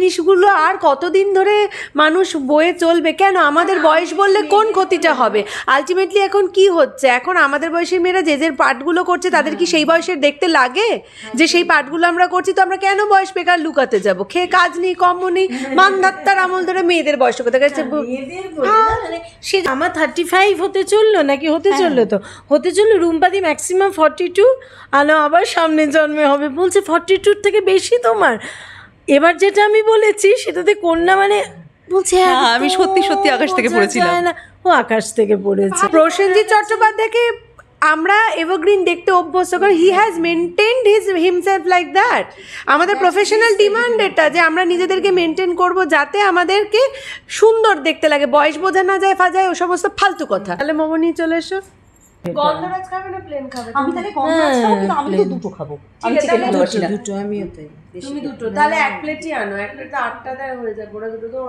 জিনিসগুলো আর কতদিন ধরে মানুষ বয়ে চলবে? কেন আমাদের বয়স বললে কোন ক্ষতিটা হবে? আলটিমেটলি এখন কি হচ্ছে, এখন আমাদের বয়সের মেয়েরা যে যে পার্টগুলো করছে তাদের কি সেই বয়সের দেখতে লাগে? যে সেই পার্টগুলো আমরা করছি, তো আমরা কেন বয়স বেকার লুকাতে যাব? খেয়ে কাজ নেই, কম্ম নেই, মানধাত্তার আমল ধরে মেয়েদের বয়স কথা গেছে। সে আমার 35 হতে চললো নাকি হতে চললো, তো হতে চললো রুম্পাদি ম্যাক্সিমাম 42, আবার সামনে জন্মে হবে বলছে 42 থেকে বেশি তোমার। এবার যেটা আমি বলেছি সেটাতে কন্যা মানে বলছে আমি সত্যি সত্যি আকাশ থেকে পড়েছিলাম না, ও আকাশ থেকে পড়েছে। প্রসেনজিৎ চট্টোপাধ্যায়কে আমরা এভারগ্রিন দেখতে অভ্যস্ত, কারণ he has maintained himself like that. আমাদের প্রফেশনাল ডিমান্ড এটা যে আমরা নিজেদেরকে মেনটেন করব যাতে আমাদেরকে সুন্দর দেখতে লাগে, বয়স বোঝা না যায় ফাজায় ও সমস্ত ফালতু কথা। তাহলে মোমো নিয়ে চলে এসো। গন্ধরাজ খাবে না প্লেন খাবে? আমি তাহলে গন্ধরাজ খাবো, কিন্তু আমি তো দুটো খাবো। আমি চিকেন ভালোবাসি না। দুটো আমিও তাই। তুমি দুটো তাহলে এক প্লেটই আনো, এক প্লেট তো 8টা দেয় হয়ে যাবে, ওরা দুটো তো।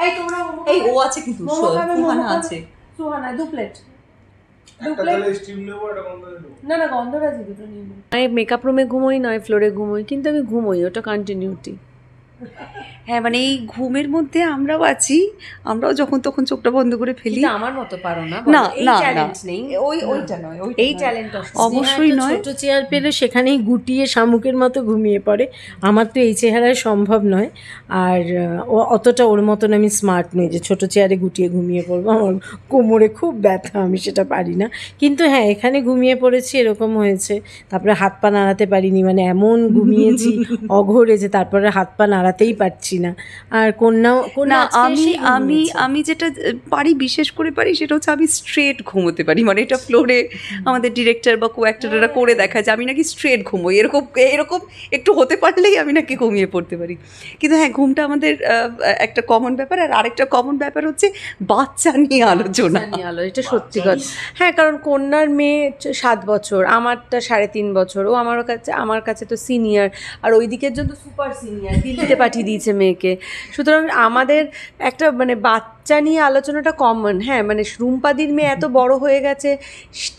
এই তোমরা এই ও আছে কিন্তু সুহানা আছে, সুহানা 2 প্লেট। না গন্ধরাজি দুটো নিয়ে নেব। আমি মেকআপ রুমে ঘুমোই নয় ফ্লোরে ঘুমোই, কিন্তু আমি ঘুমোই, ওটা কন্টিনিউটি। হ্যাঁ মানে এই ঘুমের মধ্যে আমরাও আছি, আমরাও যখন তখন চোখটা বন্ধ করে ফেলি। আমার মতো পারো না, না এই চ্যালেঞ্জ নেই, ওইটা নয়, এই চ্যালেঞ্জটা অবশ্যই নয়। ছোট চেয়ার পেলে সেখানেই গুটিয়ে শামুকের মতো ঘুমিয়ে পড়ে। আমার তো এই চেহারায় সম্ভব নয়, আর অতটা ওর মতন আমি স্মার্ট নই যে ছোট চেয়ারে গুটিয়ে ঘুমিয়ে পড়বো। আমার কোমরে খুব ব্যথা, আমি সেটা পারি না। কিন্তু হ্যাঁ, এখানে ঘুমিয়ে পড়েছি, এরকম হয়েছে। তারপরে হাত পা নাড়াতে পারিনি, মানে এমন ঘুমিয়েছি অঘোরে যে তারপরে হাত পা নাড়াতেই পারছি না। আর না আমি যেটা পারি, বিশেষ করে পারি, সেটা হচ্ছে আমি স্ট্রেট ঘুমোতে পারি। মানে এটা ফ্লোরে আমাদের ডিরেক্টর বা কো অ্যাক্টররা করে দেখায় যে আমি নাকি স্ট্রেট ঘুমোই, এরকম একটু হতে পারলেই আমি নাকি ঘুমিয়ে পড়তে পারি। কিন্তু হ্যাঁ, ঘুমটা আমাদের একটা কমন ব্যাপার। আর আরেকটা কমন ব্যাপার হচ্ছে বাচ্চা নিয়ে আলোচনা। এটা সত্যি কথা। হ্যাঁ, কারণ কন্যার মেয়ে 7 বছর, আমারটা 3.5 বছর। ও আমার কাছে তো সিনিয়র, আর ওই দিকের জন্য সুপার সিনিয়র, দিল্লিতে পাঠিয়ে দিয়েছে মেয়েকে। সুতরাং আমাদের একটা মানে বাচ্চা নিয়ে আলোচনাটা কমন। হ্যাঁ, মানে রুম্পাদির মেয়ে এত বড় হয়ে গেছে,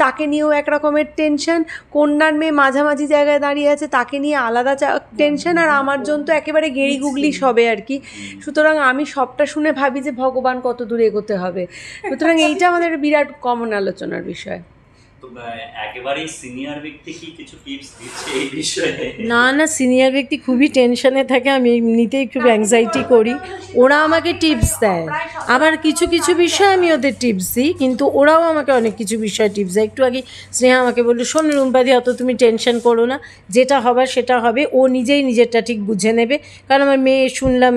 তাকে নিয়েও এক রকমের টেনশন। কন্যার মেয়ে মাঝামাঝি জায়গায় দাঁড়িয়ে আছে, তাকে নিয়ে আলাদা টেনশন। আর আমার জন্য তো একেবারে গেড়ি গুগলি সবে আর কি। সুতরাং আমি সবটা শুনে ভাবি যে ভগবান কত দূর এগোতে হবে। সুতরাং এইটা আমাদের বিরাট কমন আলোচনার বিষয়। একেবারেই সিনিয়র ব্যক্তি কি কিছু টিপস দিচ্ছে এই বিষয়ে? না, সিনিয়র ব্যক্তি খুবই টেনশনে থাকে, আমি এমনিতেই খুব অ্যাংজাইটি করি। ওরা আমাকে টিপস দেয়, আবার কিছু কিছু বিষয় আমি ওদের টিপস দিই, কিন্তু ওরাও আমাকে অনেক কিছু বিষয় টিপস দেয়। একটু আগে স্নেহা আমাকে বললো, শোন রুম্পাদি, অত তুমি টেনশন করো না, যেটা হবার সেটা হবে, ও নিজেই নিজেরটা ঠিক বুঝে নেবে। কারণ আমার মেয়ে শুনলাম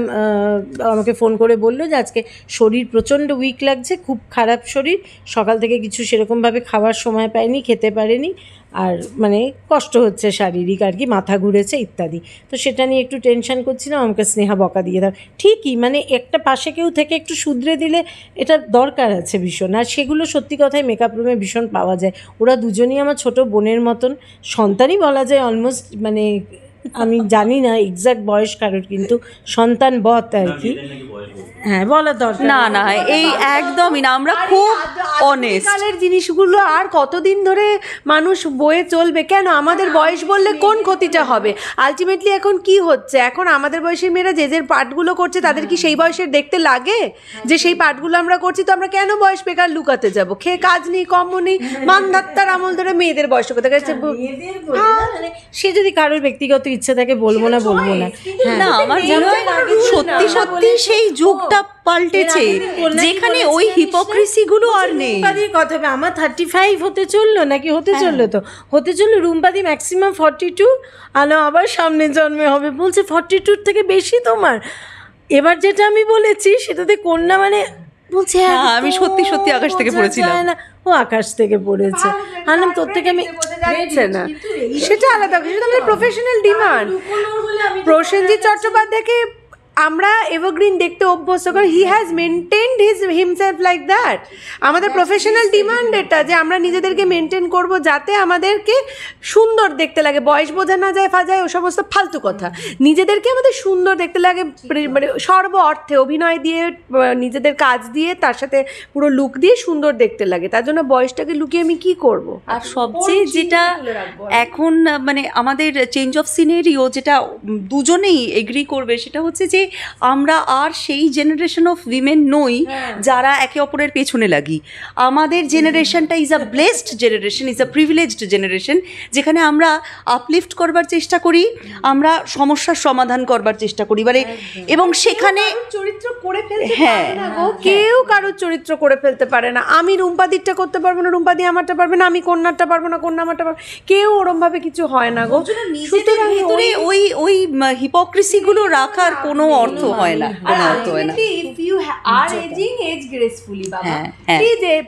আমাকে ফোন করে বললো যে আজকে শরীর প্রচণ্ড উইক লাগছে, খুব খারাপ শরীর, সকাল থেকে কিছু সেরকমভাবে খাওয়ার সময় পায়নি, খেতে পারেনি, আর মানে কষ্ট হচ্ছে শারীরিক আর কি, মাথা ঘুরেছে ইত্যাদি। তো সেটা নিয়ে একটু টেনশন করছিলাম, আমাকে স্নেহা বকা দিয়ে দাও। ঠিকই, মানে একটা পাশে কেউ থেকে একটু শুধরে দিলে এটা দরকার আছে ভীষণ। আর সেগুলো সত্যি কথাই মেকআপ রুমে ভীষণ পাওয়া যায়। ওরা দুজনই আমার ছোট বোনের মতন, সন্তানই বলা যায় অলমোস্ট। মানে আমি জানি না এক্সাক্ট বয়স কারোর, কিন্তু সন্তান বত আর কি। হ্যাঁ, বলা দরকার। না এই একদমই না, আমরা খুব অনেস্ট। কালের জিনিসগুলো আর কতদিন ধরে মানুষ বয়ে চলবে? কেন আমাদের বয়স বললে কোন ক্ষতিটা হবে? আলটিমেটলি এখন কি হচ্ছে, এখন আমাদের বয়সের মেয়েরা যে যে পার্টগুলো করছে তাদের কি সেই বয়সের দেখতে লাগে? যে সেই পার্টগুলো আমরা করছি, তো আমরা কেন বয়স বেকার লুকাতে যাব? খেয়ে কাজ নেই, কম্ম নেই, মানধাত্তার আমল ধরে মেয়েদের বয়স কথা গেছে। সে যদি কারোর ব্যক্তিগত ইচ্ছে থাকে বলবো না। না, আমার মনে হয় সত্যি সত্যি সেই যুগটা পাল্টেছে, যেখানে ওই হিপোক্রিসি গুলো আর নেই। কথা হবে, আমার 35 হতে চললো নাকি হতে চললো, তো হতে চললো রুম্পাদি ম্যাক্সিমাম 42, আবার সামনে জন্মে হবে বলছে 42 থেকে বেশি তোমার। এবার যেটা আমি বলেছি সেটাতে কন্যা মানে বলছে আমি সত্যি সত্যি আকাশ থেকে পড়েছিলাম। না, ও আকাশ থেকে পড়েছে। আনন্দ তোর থেকে আমি না, সেটা আলাদা, সেটা আমাদের প্রফেশনাল ডিমান্ড। প্রসেনজিৎ চট্টোপাধ্যায়কে আমরা এভারগ্রিন দেখতে অভ্যস্ত, কারণ he has maintained himself like that. আমাদের প্রফেশনাল ডিমান্ড এটা যে আমরা নিজেদেরকে মেনটেন করব যাতে আমাদেরকে সুন্দর দেখতে লাগে, বয়স বোঝা না যায় ফাজায় ও সমস্ত ফালতু কথা। নিজেদেরকে আমাদের সুন্দর দেখতে লাগে, মানে সর্ব অর্থে অভিনয় দিয়ে, নিজেদের কাজ দিয়ে, তার সাথে পুরো লুক দিয়ে সুন্দর দেখতে লাগে। তার জন্য বয়সটাকে লুকিয়ে আমি কি করব? আর সবচেয়ে যেটা এখন মানে আমাদের চেঞ্জ অফ সিনারিও, যেটা দুজনেই এগ্রি করবে, সেটা হচ্ছে যে আমরা আর সেই জেনারেশন অফ উইমেন নই যারা একে অপরের পেছনে লাগি। আমাদের জেনারেশনটা is a blessed generation, is a privileged generation, যেখানে আমরা আপলিফট করবার চেষ্টা করি, আমরা সমস্যার সমাধান করবার চেষ্টা করি, মানে এবং সেখানে চরিত্র করে ফেলতে হ্যাঁ, পারে না গো, কেউ কারোর চরিত্র করে ফেলতে পারে না। আমি রুম্পাদিরটা করতে পারবো না, রুম্পাদি আমারটা পারবে না, আমি কন্যারটা পারবো না, কন্যা আমারটা পারবে, কেউ ওরম ভাবে কিছু হয় না গো। সুতরাং ভেতরে ওই হিপোক্রেসিগুলো রাখার কোনো অর্থ হয় না, কোনো অর্থ হয় না। If you are aging, age gracefully, বাবা। হ্যাঁ।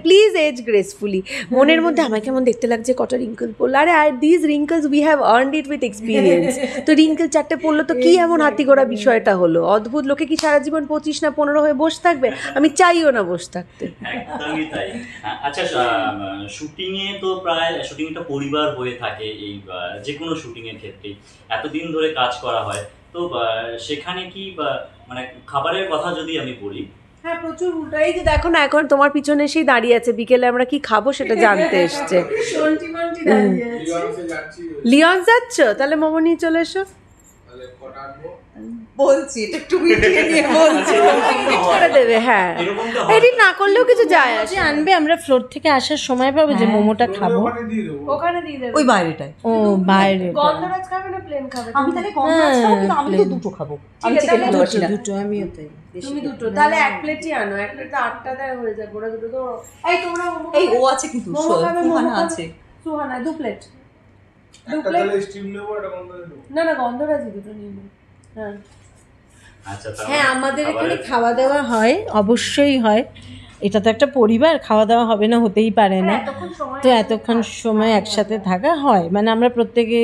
Please age gracefully। মনের মধ্যে আমাকে কেমন দেখতে লাগছে, কটা রিঙ্কেল পড়লো, আরে these wrinkles we have earned it with experience। তো রিঙ্কেল 4টে পড়লো তো কি এমন হাতি ঘোড়া বিষয়টা হলো? অদ্ভুত, লোকে কি সারা জীবন 25 না 15 হয়ে বসে থাকবে? আমি চাইও না বসে থাকতে। একদমই তাই। আচ্ছা, শুটিংয়ে তো প্রায় শুটিংটা পরিবার হয়ে থাকে, এই যে কোনো শুটিংয়ের ক্ষেত্রে এতদিন ধরে কাজ করা হয়, তো সেখানে কি মানে খাবারের কথা যদি আমি বলি, হ্যাঁ, প্রচুর উল্টো। এই যে দেখো না, এখন তোমার পিছনে এসেই দাঁড়িয়ে আছে, বিকেলে আমরা কি খাবো সেটা জানতে এসছে। লিয়ন যাচ্ছ? তাহলে মোমো নিয়ে চলে এসো। বলছি একটু মিটিয়ে নিয়ে বলছি করে দেবে, হ্যাঁ, এডিট না করলেও কিছু যায় আসে। যে আনবে, আমরা ফ্লোর থেকে আসার সময় পাবো যে মোমোটা খাবো, ওখানে দিয়ে দেবে। ওই বাইরেটায়। ও বাইরে গন্ধরাজ খাবে না প্লেন খাবে? আমি তাহলে গন্ধরাজ খাবো, কিন্তু আমি তো দুটো খাবো, আমি চিকেন ভালোবাসি না। দুটো আমিও তাই। তুমি দুটো, তাহলে 1 প্লেটই আনো। 1 প্লেট তো 8টা দেয় হয়ে যাবে, ওরা দুটো তো। এই তোমরা মোমো এই ও আছে কিন্তু মোমো খাবে, মোমো সুহানা খাবে। আছে। সুহানা 2 প্লেট। 2 প্লেট না না, গন্ধরাজই দুটো নিয়ে নাও। হ্যাঁ আচ্ছা, হ্যাঁ, আমাদের এখানে খাওয়া দাওয়া হয়, অবশ্যই হয়। এটা তো একটা পরিবার, খাওয়া দাওয়া হবে না, হতেই পারে না। তো এতক্ষণ সময় একসাথে থাকা হয়, মানে আমরা প্রত্যেকে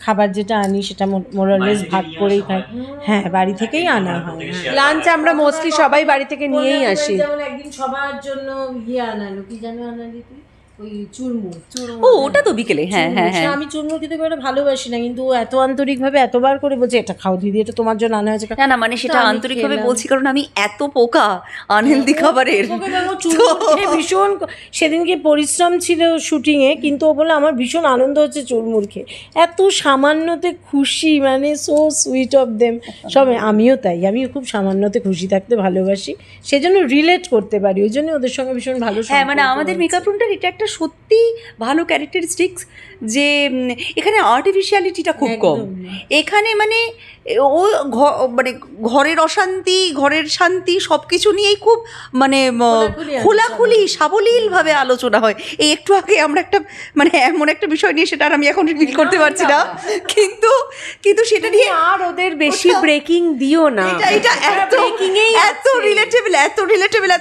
খাবার যেটা আনি সেটা মোরালেস ভাগ করেই খাই। হ্যাঁ, বাড়ি থেকেই আনা হয়। লাঞ্চ আমরা মোস্টলি সবাই বাড়ি থেকে নিয়েই আসি। যেমন একদিন সবার জন্য আনালো, কি জানো আনালি তুই? ওই চুরমুর। ও ওটা তো বিকেলে, হ্যাঁ হ্যাঁ হ্যাঁ। আমি চুরমুর খেতে খুব একটা ভালোবাসি না, কিন্তু ও এত আন্তরিকভাবে এতবার করে বলছে এটা খাও দিদি, এটা তোমার জন্য আনা হয়েছে। না না, মানে সেটা আন্তরিকভাবে বলছি কারণ আমি এত পোকা আনহেলদি খাবারের। ভীষণ সেদিনকে পরিশ্রম ছিল শুটিংয়ে, কিন্তু ও বলে আমার ভীষণ আনন্দ হচ্ছে চুরমুর খেয়ে, এত সামান্যতে খুশি, মানে সো সুইট অফ দেম সব। আমিও তাই, আমিও খুব সামান্যতে খুশি থাকতে ভালোবাসি, সেজন্য রিলেট করতে পারি, ওই জন্য ওদের সঙ্গে ভীষণ ভালো। হ্যাঁ, মানে আমাদের মেকআপ রুমটার এটা একটা সত্যি ভালো ক্যারেক্টারিস্টিক্স যে এখানে আর্টিফিশিয়ালিটিটা খুব কম। এখানে মানে ও মানে ঘরের অশান্তি, ঘরের শান্তি সব কিছু নিয়েই খুব মানে খোলাখুলি সাবলীলভাবে আলোচনা হয়। এই একটু আগে আমরা একটা মানে এমন একটা বিষয় নিয়ে, সেটা আর আমি এখন রিভিল করতে পারছি না, কিন্তু সেটা নিয়ে আর ওদের বেশি ব্রেকিং দিও না। এটা এত রিলেটেবল,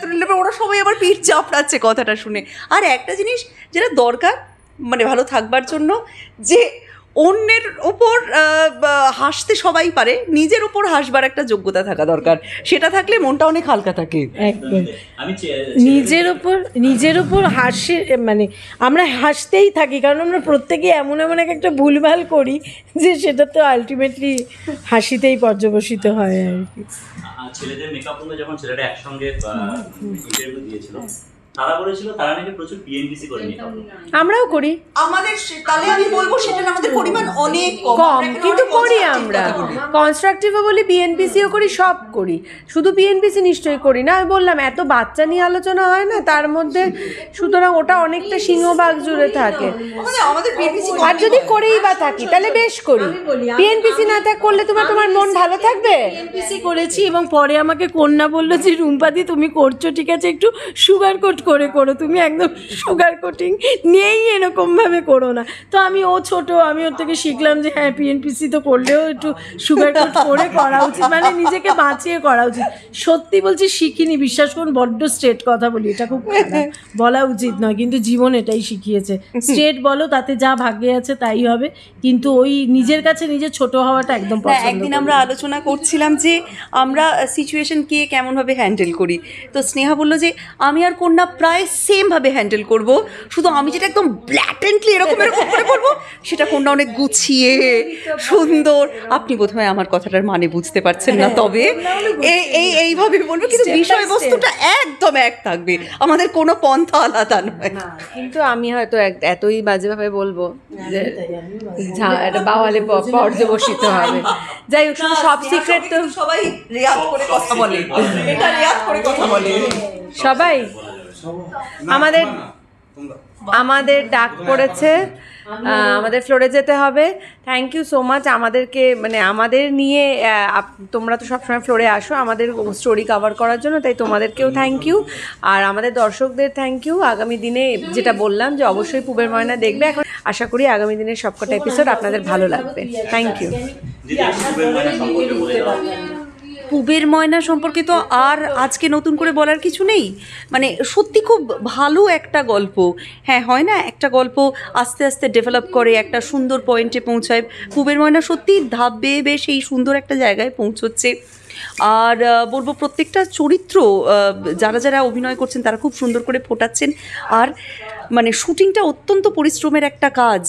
ওরা সবাই আবার পিঠ চাপড়াচ্ছে কথাটা শুনে। আর একটা জিনিস যেটা দরকার মানে ভালো থাকবার জন্য, যে অন্যের ওপর হাসতে সবাই পারে, নিজের ওপর হাসবার একটা যোগ্যতা থাকা দরকার। সেটা থাকলে মনটা অনেক হালকা থাকে। একদম আমি নিজের ওপর হাসি, মানে আমরা হাসতেই থাকি, কারণ আমরা প্রত্যেকে এমন একটা ভুলভাল করি যে সেটা তো আলটিমেটলি হাসিতেই পর্যবসিত হয় আর কি। ছেলেদের মেকআপ রুমে যখন ছেলেরা একসঙ্গে ইন্টারভিউ দিয়েছিল, তারা বলেছিল তারা নাকি প্রচুর পিএনপিসি করে মেকআপ। আমরাও করি, আমাদের তাহলে আমি বলবো সেটা আমাদের পরিমাণ অনেক কম, কিন্তু করি আমরা। কনস্ট্রাকটিভও বলি, বিএনপিসিও করি, সব করি। শুধু বিএনপিসি নিশ্চয়ই করি না। আমি বললাম এত বাচ্চা নিয়ে আলোচনা হয় না তার মধ্যে, সুতরাং ওটা অনেকটা সিংহভাগ জুড়ে থাকে। আর যদি করেই বা থাকি তাহলে বেশ করি। বিএনপিসি না করলে তোমার মন ভালো থাকবে। বিএনপিসি করেছি এবং পরে আমাকে কন্যা বললো যে রুম্পাদি তুমি করছো ঠিক আছে, একটু সুগার কোট করে করো, তুমি একদম সুগার কোটিং নিয়েই এরকমভাবে করো না। তো ও ছোট, আমি ওর থেকে শিখলাম যে হ্যাঁ পিএনপিসি তো করলেও একটু সুগার কোট করে করা উচিত, মানে নিজেকে বাঁচিয়ে করা উচিত। সত্যি বলছি শিখিনি, বিশ্বাস করুন, বড্ড স্ট্রেট কথা বলি, এটা খুব বলা উচিত নয়, কিন্তু জীবন এটাই শিখিয়েছে। স্ট্রেট বলো, তাতে যা ভাগ্যে আছে তাই হবে, কিন্তু ওই নিজের কাছে নিজে ছোট হওয়াটা একদম পছন্দ। একদিন আমরা আলোচনা করছিলাম যে আমরা সিচুয়েশনকে কেমনভাবে হ্যান্ডেল করি, তো স্নেহা বললো যে আমি আর কন্যা প্রায় সেমভাবে হ্যান্ডেল করব, শুধু আমি যেটা একদম ব্ল্যাটেন্টলি এরকম করে বলবো সেটা কোনটা অনেক গুছিয়ে সুন্দর। আপনি বোধহয় আমার কথাটার মানে বুঝতে পারছেন না, তবে এইভাবে বলবো, কিন্তু বিষয়বস্তুটা একদম এক থাকবে, আমাদের কোনো পন্থা আলাদা নয়। কিন্তু আমি হয়তো এতই বাজেভাবে বলবো যে এটা বাওয়ালে পর্যবসিত হবে। যাই হোক, শুধু সব সিক্রেট তো সবাই রেয়াত করে কথা বলে, এটা রেয়াত করে কথা বলে সবাই। আমাদের ডাক পড়েছে, আমাদের ফ্লোরে যেতে হবে। থ্যাংক ইউ সো মাচ আমাদেরকে, মানে আমাদের নিয়ে তোমরা তো সবসময় ফ্লোরে আসো আমাদের স্টোরি কভার করার জন্য, তাই তোমাদেরকেও থ্যাংক ইউ, আর আমাদের দর্শকদের থ্যাংক ইউ। আগামী দিনে যেটা বললাম যে অবশ্যই পুবের ময়না দেখবে, এখন আশা করি আগামী দিনের সবকটা এপিসোড আপনাদের ভালো লাগবে। Thank you. পুবের ময়না সম্পর্কে তো আর আজকে নতুন করে বলার কিছু নেই, মানে সত্যি খুব ভালো একটা গল্প। হ্যাঁ, হয় না, একটা গল্প আস্তে আস্তে ডেভেলপ করে একটা সুন্দর পয়েন্টে পৌঁছায়। পুবের ময়না সত্যি ধাপ বেয়ে বেয়ে সেই সুন্দর একটা জায়গায় পৌঁছচ্ছে। আর বলবো প্রত্যেকটা চরিত্র যারা যারা অভিনয় করছেন তারা খুব সুন্দর করে ফোটাচ্ছেন। আর মানে শুটিংটা অত্যন্ত পরিশ্রমের একটা কাজ,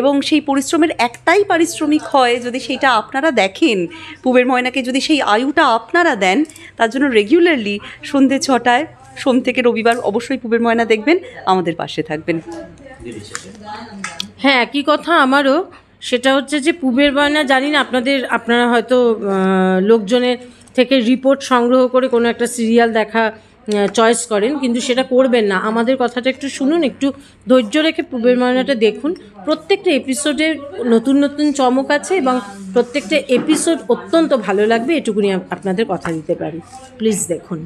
এবং সেই পরিশ্রমের একটাই পারিশ্রমিক হয় যদি সেইটা আপনারা দেখেন। পুবের ময়নাকে যদি সেই আয়ুটা আপনারা দেন, তার জন্য রেগুলারলি সন্ধ্যে 6টায় সোম থেকে রবিবার অবশ্যই পুবের ময়না দেখবেন, আমাদের পাশে থাকবেন। হ্যাঁ, একই কথা আমারও। সেটা হচ্ছে যে পুবের ময়না, জানি না আপনারা হয়তো লোকজনের থেকে রিপোর্ট সংগ্রহ করে কোনো একটা সিরিয়াল দেখা চয়েস করেন, কিন্তু সেটা করবেন না। আমাদের কথাটা একটু শুনুন, একটু ধৈর্য রেখে পুবের ময়নাটা দেখুন। প্রত্যেকটা এপিসোডে নতুন নতুন চমক আছে এবং প্রত্যেকটা এপিসোড অত্যন্ত ভালো লাগবে, এটুকুনি আপনাদের কথা দিতে পারি। প্লিজ দেখুন।